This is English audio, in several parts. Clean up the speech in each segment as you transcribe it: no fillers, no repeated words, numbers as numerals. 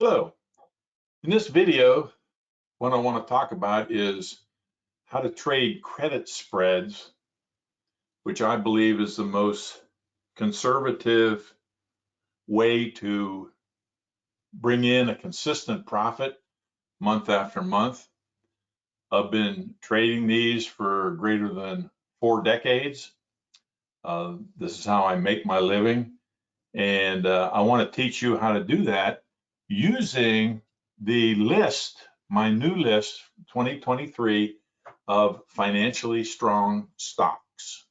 Hello. In this video, what I want to talk about is how to trade credit spreads, which I believe is the most conservative way to bring in a consistent profit month after month. I've been trading these for greater than 4 decades. This is how I make my living. And I want to teach you how to do that using the list, my new list, 2023, of financially strong stocks.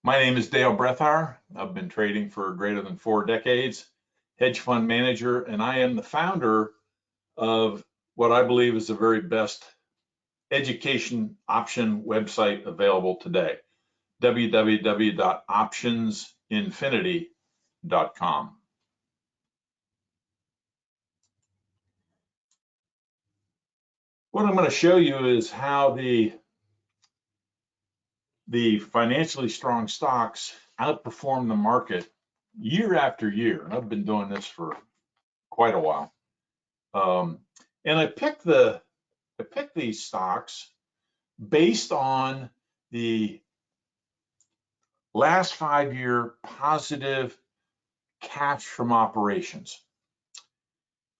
My name is Dale Brethauer. I've been trading for greater than 4 decades, hedge fund manager, and I am the founder of what I believe is the very best education option website available today, www.optionsinfinity.com. What I'm going to show you is how the financially strong stocks outperform the market year after year. And I've been doing this for quite a while. And I picked these stocks based on the last 5-year positive cash from operations.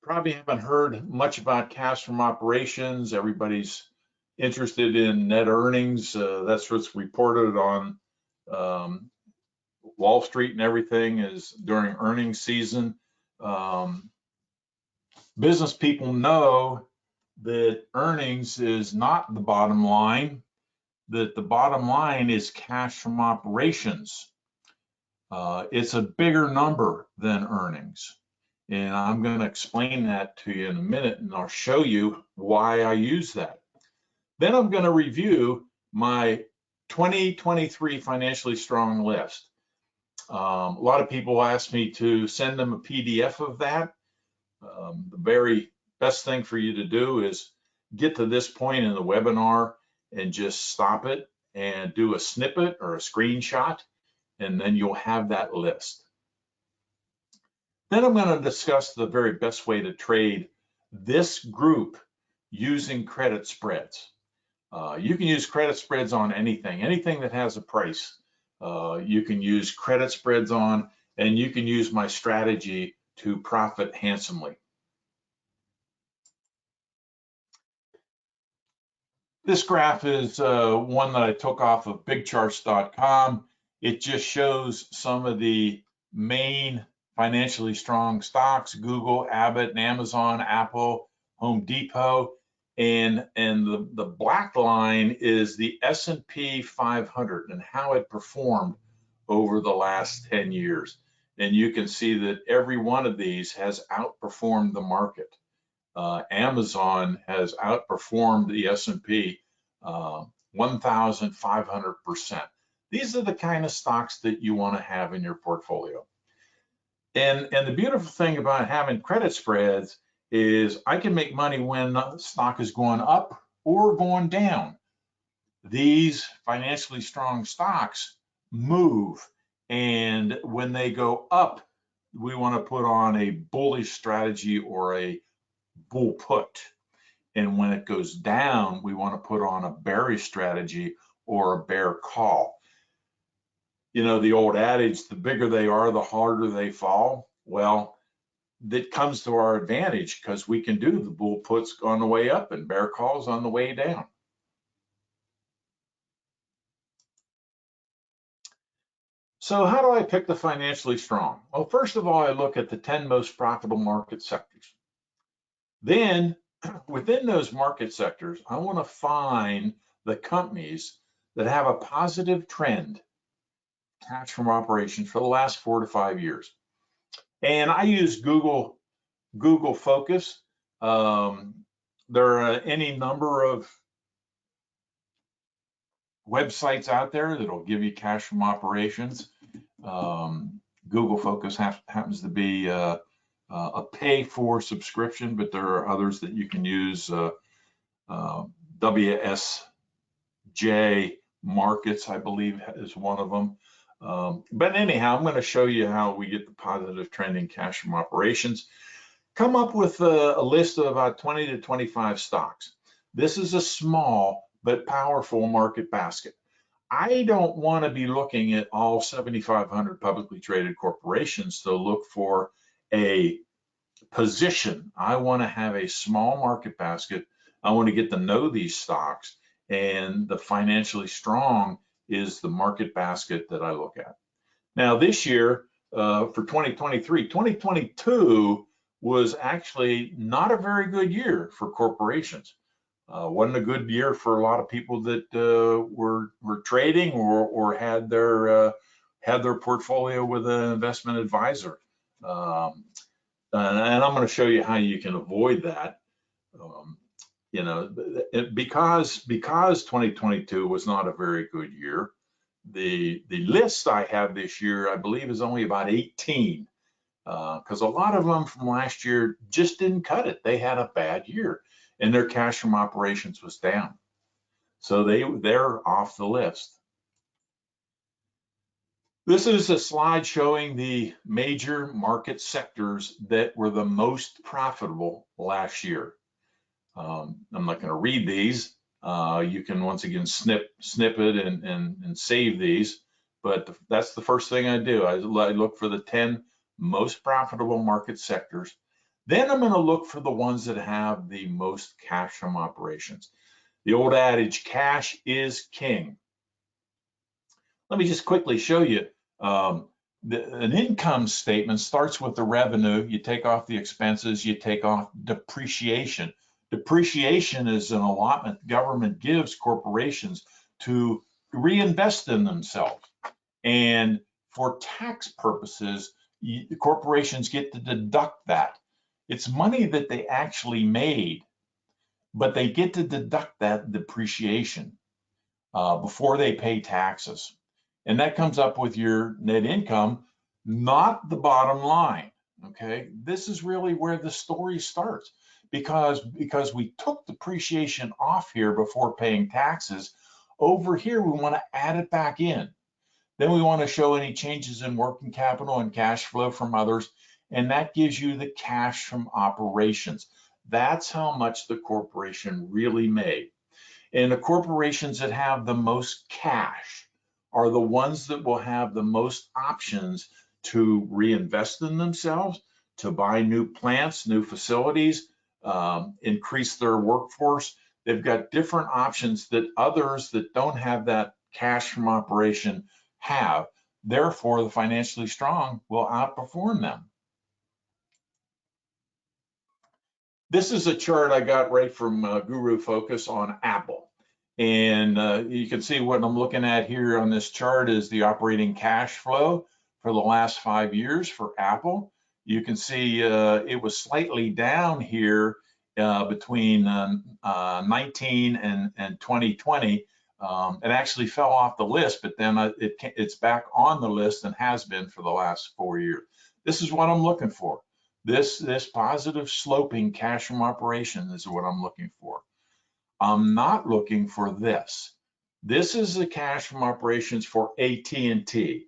Probably haven't heard much about cash from operations. Everybody's interested in net earnings. That's what's reported on Wall Street and everything is during earnings season. Business people know that earnings is not the bottom line, that the bottom line is cash from operations. It's a bigger number than earnings. And I'm going to explain that to you in a minute, and I'll show you why I use that. Then I'm going to review my 2023 financially strong list. A lot of people ask me to send them a PDF of that. The very best thing for you to do is get to this point in the webinar and just stop it and do a snippet or a screenshot, and then you'll have that list. Then I'm going to discuss the very best way to trade this group using credit spreads. You can use credit spreads on anything that has a price. You can use credit spreads on, and you can use my strategy to profit handsomely. This graph is one that I took off of bigcharts.com. It just shows some of the main financially strong stocks: Google, Abbott, and Amazon, Apple, Home Depot, and the black line is the S&P 500 and how it performed over the last 10 years. And you can see that every one of these has outperformed the market. Amazon has outperformed the S&P 1,500%. These are the kind of stocks that you want to have in your portfolio. And the beautiful thing about having credit spreads is I can make money when the stock is going up or going down. These financially strong stocks move, and when they go up, we want to put on a bullish strategy or a bull put. And when it goes down, we want to put on a bearish strategy or a bear call. You know, the old adage, the bigger they are, the harder they fall. Well, that comes to our advantage because we can do the bull puts on the way up and bear calls on the way down. So how do I pick the financially strong? Well, first of all, I look at the 10 most profitable market sectors. Then within those market sectors, I want to find the companies that have a positive trend, cash from operations, for the last 4 to 5 years. And I use Google Focus. There are any number of websites out there that'll give you cash from operations. Google Focus happens to be a pay for subscription, but there are others that you can use. WSJ markets, I believe, is one of them. But anyhow, I'm going to show you how we get the positive trending cash from operations. Come up with a list of about 20 to 25 stocks. This is a small but powerful market basket. I don't want to be looking at all 7,500 publicly traded corporations to look for a position. I want to have a small market basket. I want to get to know these stocks, and the financially strong is the market basket that I look at. Now, this year, for 2023, 2022 was actually not a very good year for corporations. Wasn't a good year for a lot of people that were trading or had their portfolio with an investment advisor. And I'm going to show you how you can avoid that. You know, because 2022 was not a very good year. The list I have this year, I believe, is only about 18, because a lot of them from last year just didn't cut it. They had a bad year, and their cash from operations was down, so they're off the list. This is a slide showing the major market sectors that were the most profitable last year. I'm not going to read these. You can once again snip it and save these, but that's the first thing I do. I look for the 10 most profitable market sectors. Then I'm going to look for the ones that have the most cash from operations. The old adage, cash is king. Let me just quickly show you. An income statement starts with the revenue. You take off the expenses, you take off depreciation. Depreciation is an allotment the government gives corporations to reinvest in themselves. And for tax purposes, the corporations get to deduct that. It's money that they actually made, but they get to deduct that depreciation before they pay taxes. And that comes up with your net income, not the bottom line. Okay, this is really where the story starts, because we took depreciation off here before paying taxes. Over here, we want to add it back in. Then we want to show any changes in working capital and cash flow from others, and that gives you the cash from operations. That's how much the corporation really made. And the corporations that have the most cash are the ones that will have the most options to reinvest in themselves, to buy new plants, new facilities, increase their workforce. They've got different options that others that don't have that cash from operation have. Therefore, the financially strong will outperform them. This is a chart I got right from Guru Focus on Apple. And you can see what I'm looking at here on this chart is the operating cash flow for the last 5 years for Apple. You can see it was slightly down here between 19 and 2020. It actually fell off the list, but then it's back on the list and has been for the last 4 years. This is what I'm looking for. This positive sloping cash from operation is what I'm looking for. I'm not looking for this. This is the cash from operations for AT&T.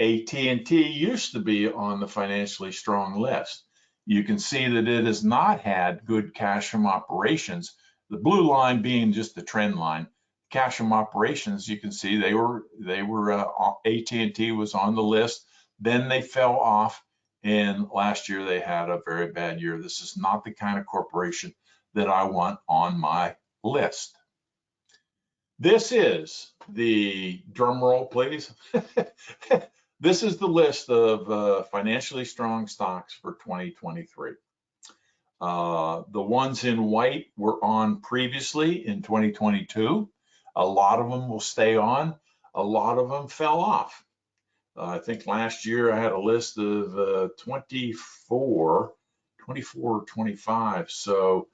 AT&T used to be on the financially strong list. You can see that it has not had good cash from operations. The blue line being just the trend line. Cash from operations, you can see they were AT&T was on the list. Then they fell off, and last year they had a very bad year. This is not the kind of corporation that I want on my list. This is the drum roll, please. This is the list of financially strong stocks for 2023. The ones in white were on previously in 2022. A lot of them will stay on. A lot of them fell off. I think last year I had a list of 24 or 25. So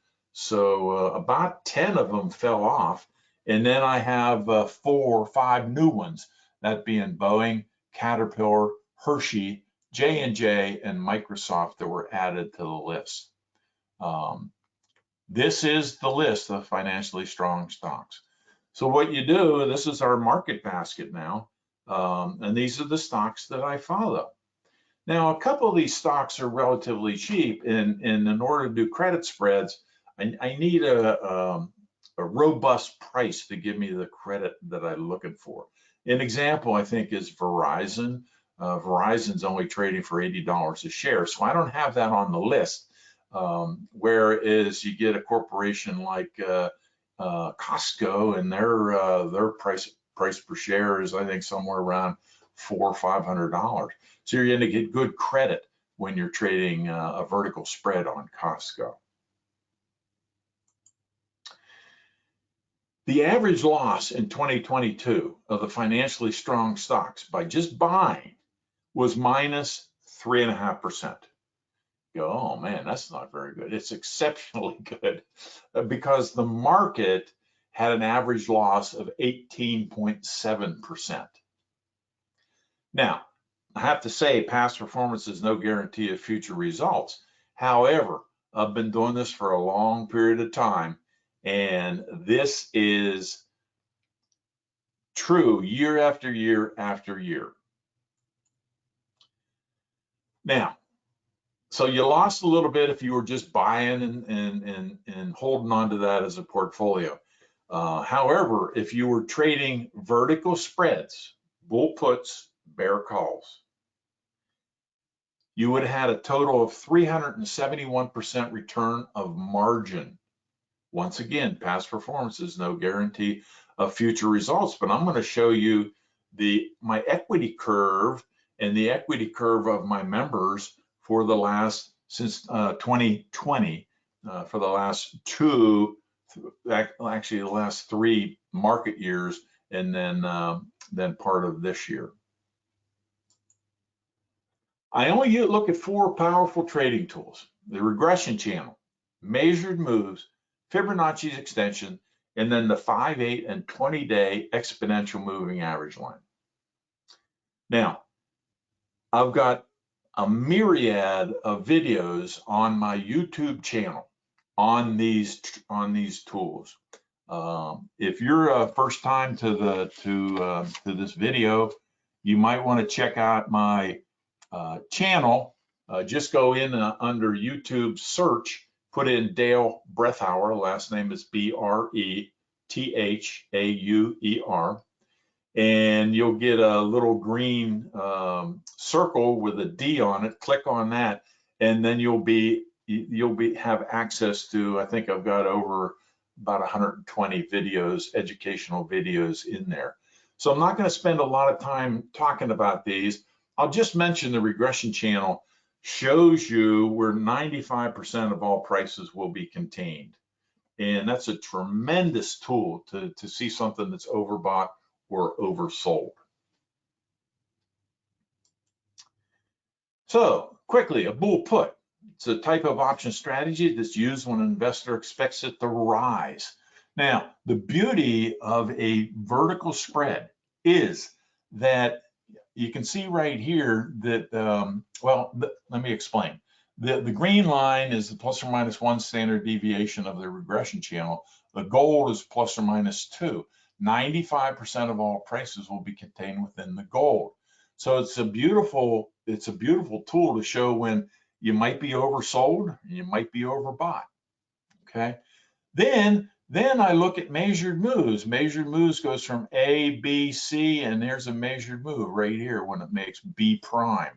about 10 of them fell off. And then I have 4 or 5 new ones, that being Boeing, Caterpillar, Hershey, J&J, and Microsoft that were added to the list. This is the list of financially strong stocks. So what you do, this is our market basket now, and these are the stocks that I follow. Now, a couple of these stocks are relatively cheap, and in order to do credit spreads, I need a robust price to give me the credit that I'm looking for. An example, I think, is Verizon. Verizon's only trading for $80 a share, so I don't have that on the list. Whereas you get a corporation like Costco, and their price per share is, I think, somewhere around $400 or $500. So you're going to get good credit when you're trading a vertical spread on Costco. The average loss in 2022 of the financially strong stocks by just buying was minus 3.5%. Oh man, that's not very good. It's exceptionally good because the market had an average loss of 18.7%. Now, I have to say, past performance is no guarantee of future results. However, I've been doing this for a long period of time, and this is true year after year after year. Now, so you lost a little bit if you were just buying and holding on to that as a portfolio. However, if you were trading vertical spreads, bull puts, bear calls, you would have had a total of 371% return of margin. Once again, past performance is no guarantee of future results, but I'm going to show you my equity curve and the equity curve of my members for the last, since 2020, for the last actually the last 3 market years, and then part of this year. I only look at 4 powerful trading tools: the regression channel, measured moves, Fibonacci's extension, and then the 5, 8, and 20-day exponential moving average line. Now, I've got a myriad of videos on my YouTube channel on these tools. If you're a first time to this video, you might want to check out my channel. Just go in under YouTube search, put in Dale Brethauer, last name is Brethauer, and you'll get a little green circle with a D on it. Click on that, and then you'll have access to, I think I've got over about 120 videos, educational videos in there. So I'm not going to spend a lot of time talking about these. I'll just mention the regression channel shows you where 95% of all prices will be contained. And that's a tremendous tool to see something that's overbought or oversold. So quickly, a bull put. It's a type of option strategy that's used when an investor expects it to rise. Now, the beauty of a vertical spread is that you can see right here that, let me explain. The green line is the plus or minus 1 standard deviation of the regression channel. The gold is plus or minus 2. 95% of all prices will be contained within the gold. So it's a beautiful tool to show when you might be oversold and you might be overbought. Okay. Then I look at measured moves. Measured moves goes from A, B, C, and there's a measured move right here when it makes B prime.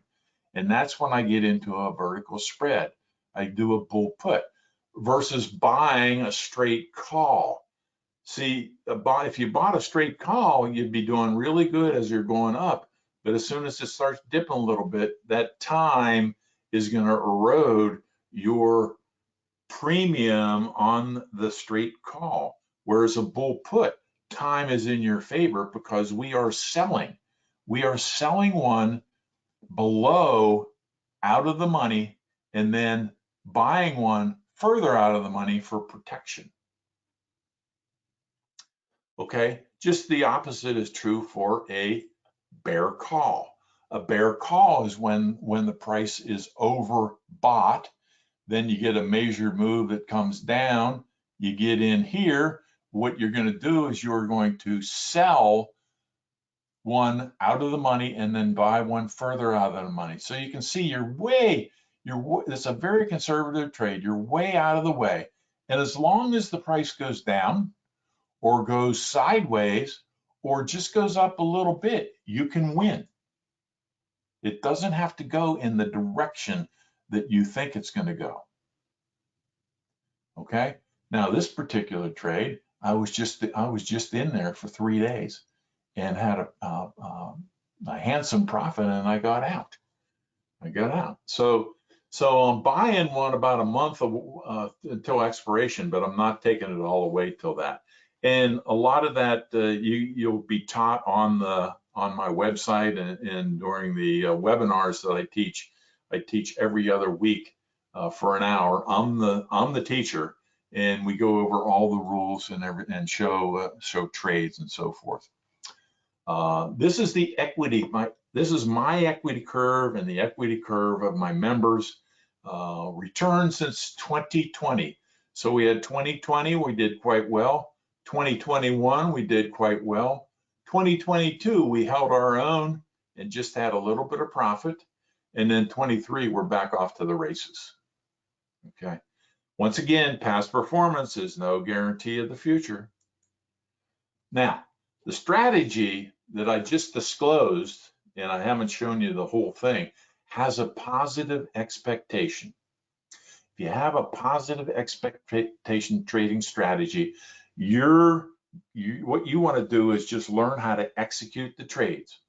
And that's when I get into a vertical spread. I do a bull put versus buying a straight call. See, if you bought a straight call, you'd be doing really good as you're going up. But as soon as it starts dipping a little bit, that time is going to erode your premium on the straight call. Whereas a bull put, time is in your favor because we are selling. We are selling one below, out of the money, and then buying one further out of the money for protection. Okay, just the opposite is true for a bear call. A bear call is when the price is overbought. Then you get a measured move that comes down. You get in here what you're going to do is you're going to sell one out of the money and then buy one further out of the money. So you can see it's a very conservative trade. You're way out of the way. And as long as the price goes down or goes sideways or just goes up a little bit, you can win. It doesn't have to go in the direction that you think it's going to go. Okay. Now this particular trade, I was just in there for 3 days and had a handsome profit, and I got out. So I'm buying one about a month until expiration, but I'm not taking it all the way till that. And a lot of that you'll be taught on my website and during the webinars that I teach. I teach every other week for an hour. I'm the teacher, and we go over all the rules and show trades and so forth. This is the equity. This is my equity curve and the equity curve of my members' return since 2020. So we had 2020, we did quite well. 2021, we did quite well. 2022, we held our own and just had a little bit of profit. And then 23, we're back off to the races. Okay. Once again, past performance is no guarantee of the future. Now, the strategy that I just disclosed, and I haven't shown you the whole thing, has a positive expectation. If you have a positive expectation trading strategy, what you want to do is just learn how to execute the trades.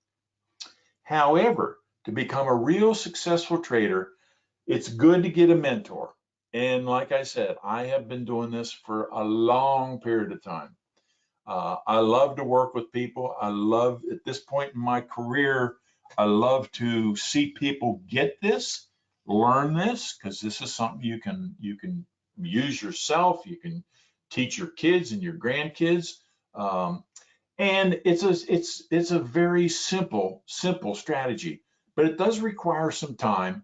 However, to become a real successful trader, it's good to get a mentor. And like I said, I have been doing this for a long period of time. I love to work with people. At this point in my career, I love to see people get this, learn this, because this is something you can use yourself. You can teach your kids and your grandkids. And it's a very simple strategy, but it does require some time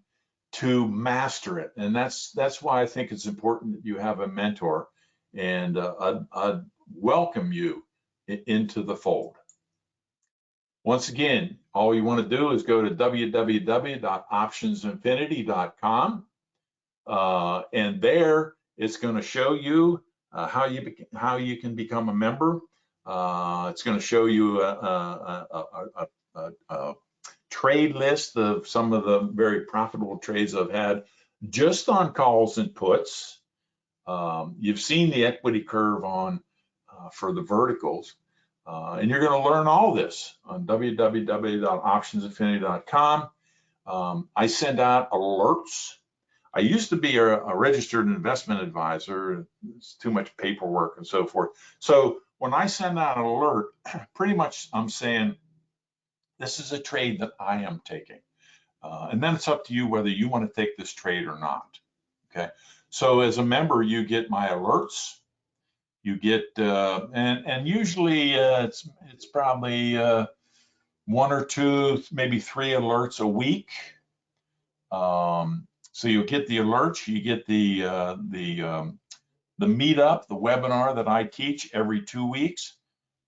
to master it. And that's why I think it's important that you have a mentor, and I'd welcome you into the fold. Once again, all you want to do is go to www.optionsinfinity.com, and there it's going to show you how you can become a member. It's going to show you a trade list of some of the very profitable trades I've had just on calls and puts. You've seen the equity curve on for the verticals, and you're going to learn all this on www.optionsinfinity.com. I send out alerts. I used to be a registered investment advisor. It's too much paperwork and so forth. So when I send out an alert, pretty much I'm saying, this is a trade that I am taking. And then it's up to you whether you want to take this trade or not. Okay. So as a member, you get my alerts. You get, and usually it's probably 1 or 2, maybe 3 alerts a week. So you'll get the alerts, you get the meetup, the webinar that I teach every 2 weeks.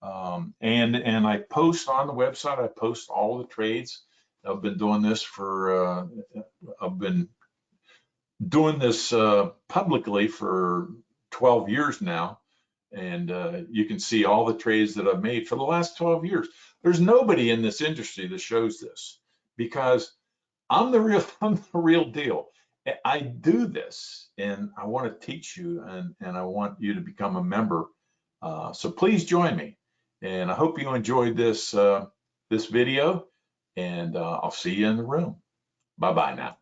And I post on the website, I post all the trades. I've been doing this publicly for 12 years now. And you can see all the trades that I've made for the last 12 years. There's nobody in this industry that shows this, because I'm the real deal. I do this, and I want to teach you, and I want you to become a member. So please join me. And I hope you enjoyed this video, and I'll see you in the room. Bye-bye now.